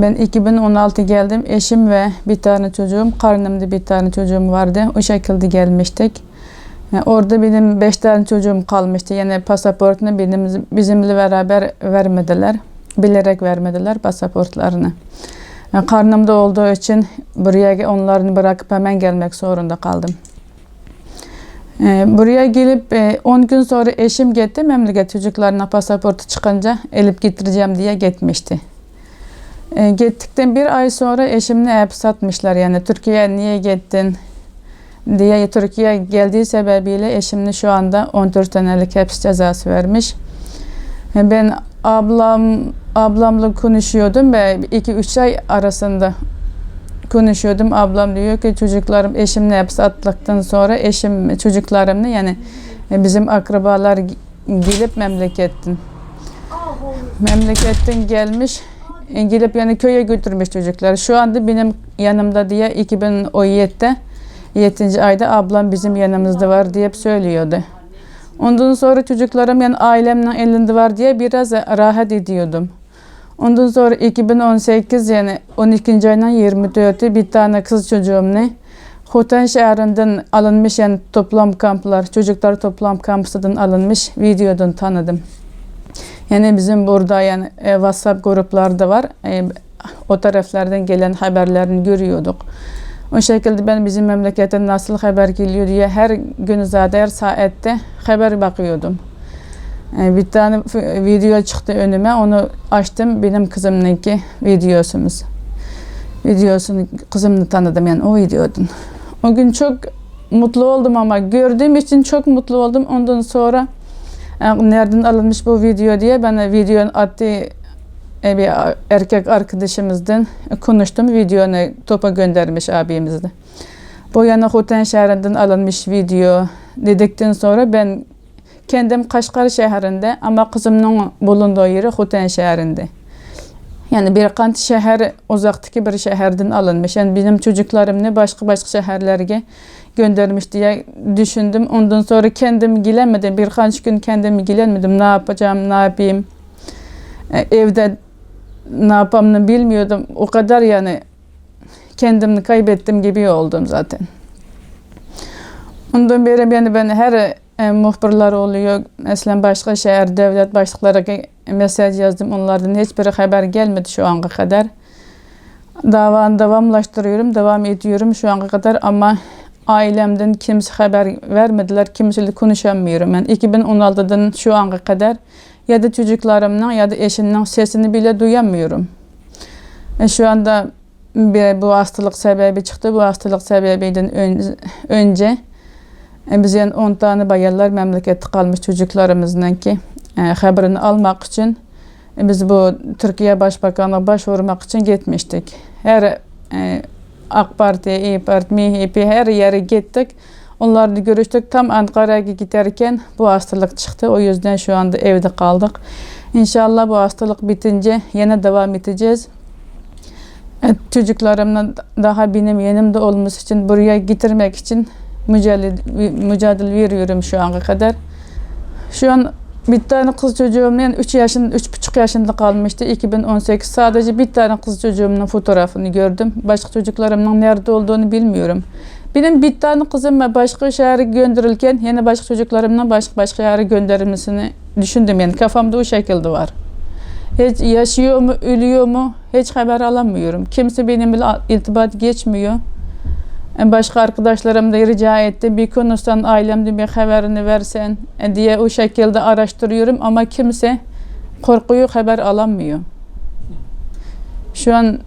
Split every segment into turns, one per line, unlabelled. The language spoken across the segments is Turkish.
Ben 2016 geldim. Eşim ve bir tane çocuğum, karnımda bir tane çocuğum vardı. O şekilde gelmiştik. Orada benim 5 tane çocuğum kalmıştı. Yani pasaportunu bizimle beraber vermediler. Bilerek vermediler pasaportlarını. Karnımda olduğu için buraya onları bırakıp hemen gelmek zorunda kaldım. Buraya gelip 10 gün sonra eşim gitti. Memleket çocuklarına pasaportu çıkınca elip getireceğim diye gitmişti. Gittikten bir ay sonra eşimle hapse atmışlar. Yani Türkiye'ye niye gittin diye, Türkiye'ye geldiği sebebiyle eşimle şu anda 14 senelik hapis cezası vermiş. Ben ablamla konuşuyordum ve 2-3 ay arasında konuşuyordum. Ablam diyor ki çocuklarım eşimle hapse attıktan sonra eşim çocuklarımla yani bizim akrabalar gelip memleketten gelmiş. Gelip yani köye götürmüş çocuklar. Şu anda benim yanımda diye 2017'de 7. ayda ablam bizim yanımızda var diye söylüyordu. Ondan sonra çocuklarım yani ailemle elinde var diye biraz rahat ediyordum. Ondan sonra 2018 yani 12. aydan 24'ü bir tane kız çocuğumla Hotan şehrinden alınmış yani toplam kamplar, çocuklar toplam kampından alınmış videodan tanıdım. Yani bizim burada yani WhatsApp gruplarda var. O taraflardan gelen haberlerini görüyorduk. O şekilde ben bizim memleketten nasıl haber geliyor diye her gün zaten her saatte haber bakıyordum. Bir tane video çıktı önüme, onu açtım, benim kızımınki videosunu kızımla tanıdım yani o videodan. O gün çok mutlu oldum ama gördüğüm için çok mutlu oldum. Ondan sonra nereden alınmış bu video diye bana videonun attığı bir erkek arkadaşımızdan konuştum. Videonu topa göndermiş abimizde. Bu yana Hotan şehrinden alınmış video dedikten sonra ben kendim Kaşgar şehrinde ama kızımın bulunduğu yeri Hotan şehrinde. Yani bir kanti şehir uzaktaki bir şehirden alınmış. Yani benim çocuklarımı başka şehirlere göndermiş diye düşündüm. Ondan sonra kendim gilemedim. Birkaç gün kendim gilemedim. Ne yapacağım, ne yapayım. Evde ne yapamını bilmiyordum. O kadar yani kendimi kaybettim gibi oldum zaten. Ondan beri yani ben her muhbirler oluyor. Mesela başka şehir, devlet başlıklara mesaj yazdım. Onlardan hiçbir haber gelmedi şu ana kadar. Davanı devamlaştırıyorum, devam ediyorum şu ana kadar ama ailemden kimse haber vermediler. Kimseyle konuşamıyorum. Yani 2016'dan şu ana kadar ya da çocuklarımla ya da eşimden sesini bile duyamıyorum. Şu anda bu hastalık sebebi çıktı. Bu hastalık sebebinden önce biz yani 10 tane bayanlar memlekette kalmış çocuklarımızdan ki haberini almak için biz bu Türkiye Başbakanlığı başvurmak için gitmiştik. Her AK Parti, İYİ Parti, MHP her yere gittik. Onlarla görüştük. Tam Ankara'ya giderken bu hastalık çıktı. O yüzden şu anda evde kaldık. İnşallah bu hastalık bitince yine devam edeceğiz. Çocuklarımla daha benim yanımda olması için buraya getirmek için mücadele veriyorum şu ana kadar. Şu an bir tane kız çocuğumla yani 3,5 yaşında kalmıştı 2018. Sadece bir tane kız çocuğumun fotoğrafını gördüm. Başka çocuklarımın nerede olduğunu bilmiyorum. Benim bir tane kızım başka şehre gönderilirken yine başka çocuklarımla başka şehre gönderilmesini düşündüm. Yani kafamda o şekilde var. Hiç yaşıyor mu, ölüyor mu hiç haber alamıyorum. Kimse benimle irtibat geçmiyor. Başka arkadaşlarım da rica etti. Bir konuşsan ailemde bir haberini versen diye o şekilde araştırıyorum ama kimse korkuyor, haber alamıyor. Şu an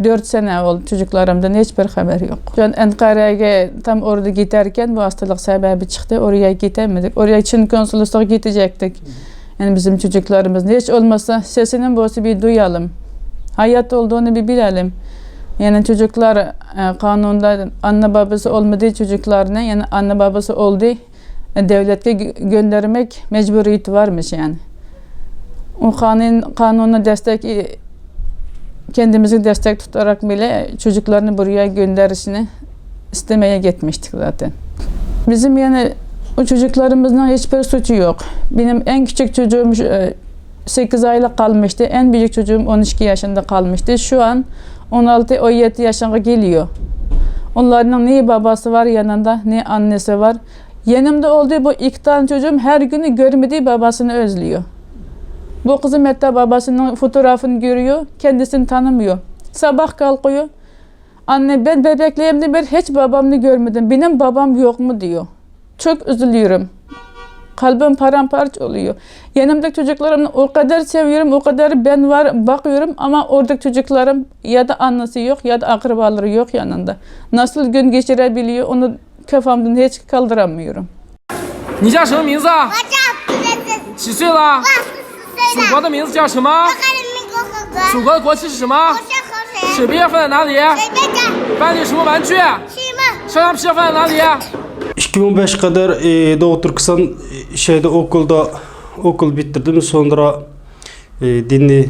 4 sene oldu çocuklarımdan hiçbir haber yok. Şu an Ankara'ya tam orada giderken bu hastalık sebebi çıktı. Oraya gidemedik. Oraya Çin konsolosluğa gidecektik. Yani bizim çocuklarımız hiç olmazsa sesinin bozu bir duyalım. Hayat olduğunu bir bilelim. Yani çocuklar kanunda anne babası olmadığı çocuklarına yani anne babası olduğu devlete göndermek mecburiyeti varmış yani. O kanuna destek kendimizi destek tutarak bile çocuklarını buraya gönderisini istemeye gitmiştik zaten. Bizim yani o çocuklarımızdan hiçbir suçu yok. Benim en küçük çocuğum 8 aylık kalmıştı. En büyük çocuğum 12 yaşında kalmıştı. Şu an 16-17 yaşına geliyor. Onların ne babası var yanında, ne annesi var. Yanımda olduğu bu 2 tane çocuğum her günü görmediği babasını özlüyor. Bu kızım hatta babasının fotoğrafını görüyor, kendisini tanımıyor. Sabah kalkıyor. Anne ben bebekliğimde bir hiç babamı görmedim. Benim babam yok mu diyor. Çok üzülüyorum. Kalbim paramparça oluyor. Yanımdaki çocuklarımı o kadar seviyorum, o kadar ben var bakıyorum ama oradaki çocuklarım ya da annesi yok ya da akrabaları yok yanında. Nasıl gün geçirebiliyor onu kafamdan hiç kaldıramıyorum.
你叫什么名字啊？
我叫别子，
几岁了？
我14岁了。
祖国的名字叫什么
我？看着民国和歌，
祖国的国旗是什么？
我是河水，
水杯要放在哪里？
水杯盖，
班里有什么玩具？
西门，
消炎皮要放在哪里？
2005 kadar Doğu Türkistan şeyde okul bitirdim. Sonra dini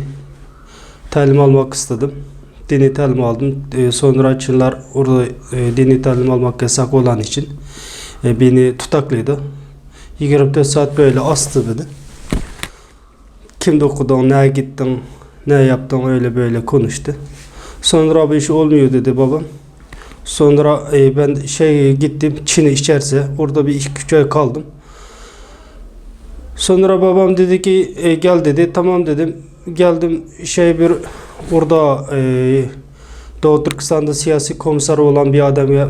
talim almak istedim. Dini talim aldım. Sonra Çinler orada dini talim almak yasak olan için beni tutaklıydı. 24 saat böyle astı beni. Kimde okudun, ne gittin, ne yaptın öyle böyle konuştu. Sonra bu iş olmuyor dedi babam. Sonra ben gittim Çin'e içerse orada bir 2-3 ay kaldım. Sonra babam dedi ki gel dedi. Tamam dedim. Geldim bir orada Doğu Türkistan'da siyasi komiser olan bir adama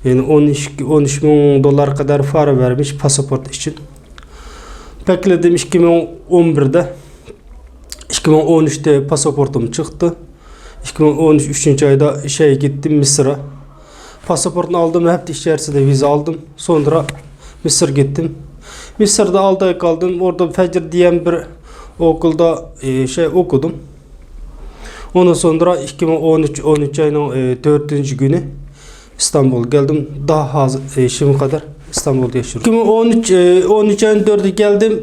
yani 13 bin dolar kadar para vermiş pasaport için. Bekledim 2011'de. 2013'te pasaportum çıktı. 2013 3. ayda gittim Mısır'a. Pasaportunu aldım, hep içerisinde vize aldım. Sonra Mısır gittim. Mısır'da 6 ay kaldım. Orada Fecr diyen bir okulda okudum. Ondan sonra 2013 ayının 4. günü İstanbul geldim. Daha az şimdi kadar İstanbul'da yaşıyorum. 2013 ayın 4'ü geldim.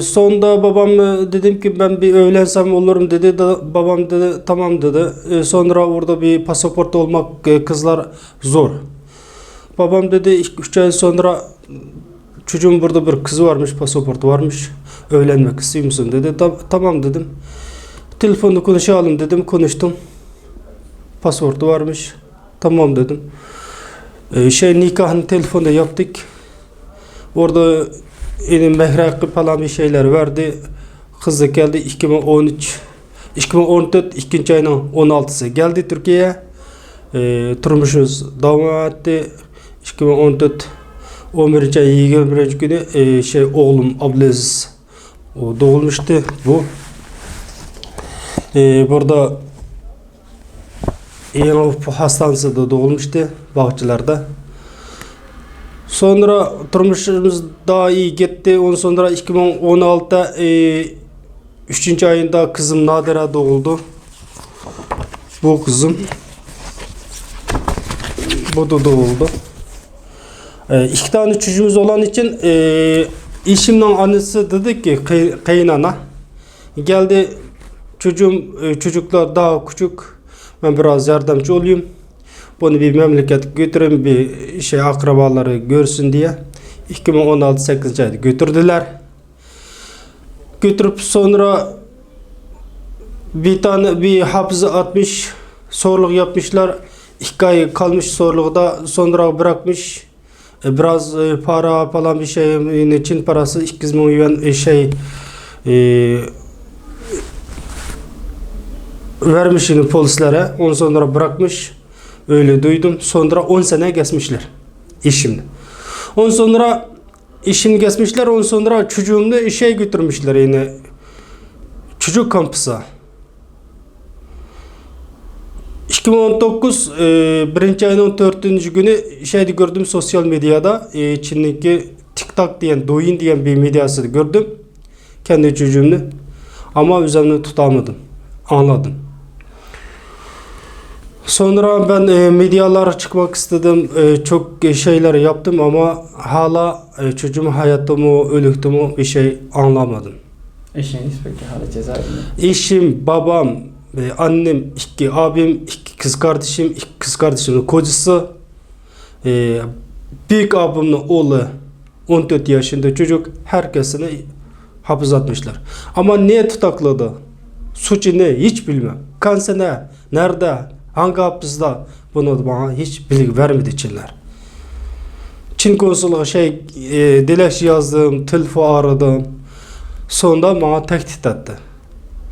Sonunda babam dedim ki ben bir evlensem olurum dedi. Babam dedi tamam dedi. Sonra orada bir pasaport olmak kızlar zor. Babam dedi 3 ay sonra çocuğum burada bir kızı varmış, pasaportu varmış. Evlenmek istiyor musun dedi. Tamam dedim. Telefonda konuşalım dedim. Konuştum. Pasaportu varmış. Tamam dedim. Nikahını telefonda yaptık. Orada mehre hakkı falan bir şeyler verdi. Kız da geldi 2014 2. ayının 16'sı geldi Türkiye'ye. Turmuşumuz devam etti. 2014 11. ay 21. günü oğlum Abdülaziz o doğulmuştu bu. Burada hastanesinde doğulmuştu Bahçeler'de. Sonra turmuşumuz daha iyi gitti. Ondan sonra 2016'da 3. ayında kızım Nadira doğuldu. Bu kızım. Bu da doğuldu. 2 tane çocuğumuz olan için eşimden annesi dedi ki kaynana geldi çocuklar daha küçük ben biraz yardımcı olayım. Bunu bir memleket götürün bir akrabaları görsün diye 2016 8. ayda götürdüler. Götürüp sonra bir hapse atmış, soruluk yapmışlar. 2 ay kalmış sorulukta, sonra bırakmış. Biraz para falan bir şey, Çin parası 200 milyon vermiş polislere, ondan sonra bırakmış. Öyle duydum. Sonra 10 sene geçmişler işimde. Ondan sonra işini geçmişler, ondan sonra çocuğumu götürmüşler yine çocuk kampüse. 2019 1. ayının 4. günü gördüm sosyal medyada Çin'deki TikTok diyen, Douyin diyen bir medyası gördüm. Kendi çocuğumunu. Ama üzerine tutamadım. Anladım. Sonra ben medyalara çıkmak istedim. Çok şeyler yaptım ama hala çocuğum hayatta mı, ölüktü mü bir şey anlamadım.
Eşiniz peki hala cezaevinde?
Eşim, babam, annem, 2 abim, 2 kız kardeşim, 2 kız kardeşimin kocası, büyük abimin oğlu 14 yaşında çocuk, herkesini hapis atmışlar. Ama niye tutakladı? Suçu ne? Hiç bilmem. Kanse ne? Nerede? Hangi hapiste? Bunu bana hiç bilgi vermedi Çinler. Çin konsolosu dilekçe yazdım, telefon aradım. Sonunda bana tehdit etti.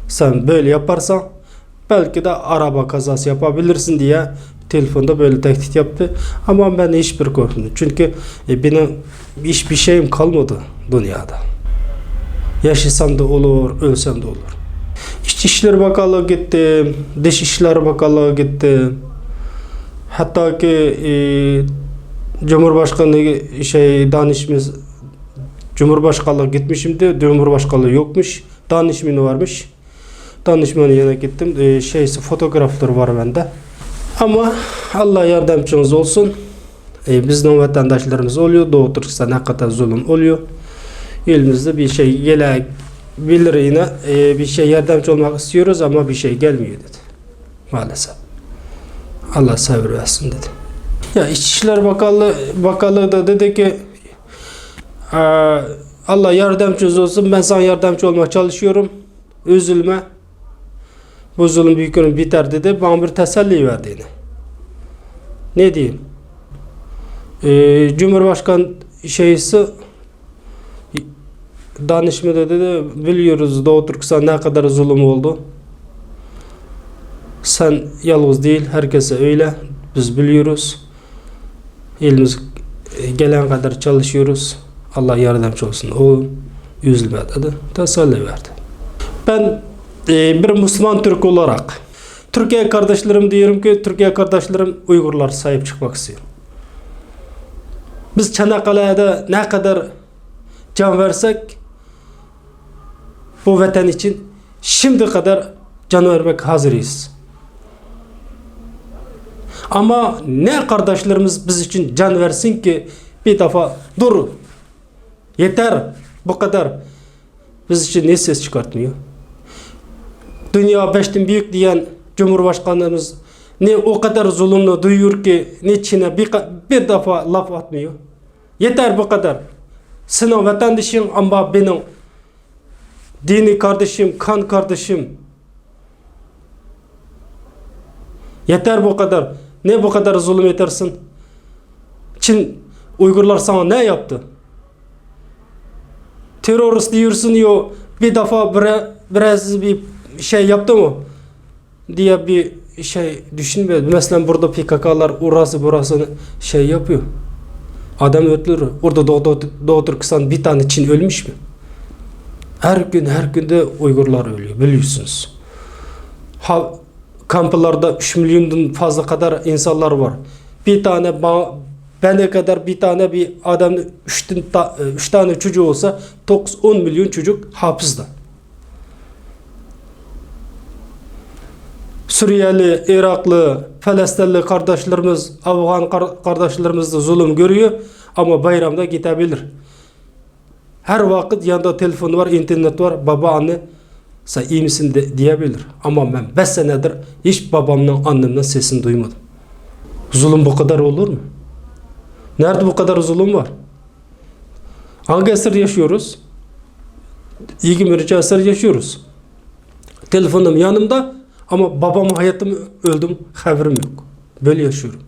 Sen böyle yaparsan belki de araba kazası yapabilirsin diye telefonda böyle tehdit yaptı. Ama ben hiçbir korkmadım. Çünkü benim hiçbir şeyim kalmadı dünyada. Yaşasam da olur, ölsem de olur. İçişleri Bakanlığı gittim, Dışişleri Bakanlığı gittim. Hatta ki Cumhurbaşkanı danışmamız Cumhurbaşkanlığı gitmişim de Cumhurbaşkanlığı yokmuş. Danışmanı varmış. Danışmanın yanına gittim. Fotoğraflar var bende. Ama Allah yardımcımız olsun. Bizden vatandaşlarımız oluyor. Doğu Türkistan ne kadar zulüm oluyor. Elimizde bir şey gelebilir yine. Bir şey yardımcı olmak istiyoruz ama bir şey gelmiyor dedi. Maalesef. Allah sabır versin dedi. Ya İçişleri Bakanlığı da dedi ki Allah yardımcınız olsun. Ben sana yardımcı olmaya çalışıyorum. Üzülme. Bu zulüm büyük ölüm biter dedi. Bana bir teselli verdi yine. Ne diyeyim? Cumhurbaşkanı danışma dedi, biliyoruz Doğu Türkistan ne kadar zulüm oldu. Sen yalnız değil, herkese öyle. Biz biliyoruz. Elimiz gelen kadar çalışıyoruz. Allah yardımcı olsun. O üzülme dedi. Teselli verdi. Ben bir Müslüman Türk olarak Türkiye kardeşlerim diyorum ki Türkiye kardeşlerim Uygurlar sahip çıkmak istiyor. Biz Çanakkale'de ne kadar can versek bu vatan için şimdi kadar can vermek hazırız. Ama ne kardeşlerimiz biz için can versin ki bir defa dur. Yeter bu kadar. Biz için ne ses çıkartmıyor. Dünya beşten büyük diyen Cumhurbaşkanımız ne o kadar zulümünü duyuyor ki ne Çin'e bir defa laf atmıyor. Yeter bu kadar. Senin vatandaşın ama benim dini kardeşim, kan kardeşim. Yeter bu kadar. Ne bu kadar zulüm edersin? Çin, Uygurlar sana ne yaptı? Terörist diyorsun ya bir defa biraz bir şey yaptı mı? Diye bir şey düşünmüyor. Mesela burada PKK'lar orası burasını şey yapıyor. Adam öldürüyor. Orada Doğu Türkistan bir tane Çin ölmüş mü? Her gün de Uygurlar ölüyor biliyorsunuz. Kamplarda 3 milyondan fazla kadar insanlar var. Bir tane bana kadar bir tane bir adam 3 tane çocuğu olsa 9-10 milyon çocuk hapiste. Suriyeli, Iraklı, Filistinli kardeşlerimiz, Afgan kardeşlerimiz de zulüm görüyor ama bayramda gidebilir. Her vakit yanında telefon var, internet var, baba anne sen iyi misin diyebilir. Ama ben 5 senedir hiç babamdan annemden sesini duymadım. Zulüm bu kadar olur mu? Nerede bu kadar zulüm var? Hangi asır yaşıyoruz? 21. asır yaşıyoruz. Telefonum yanımda ama babam hayatım öldüm haberim yok. Böyle yaşıyorum.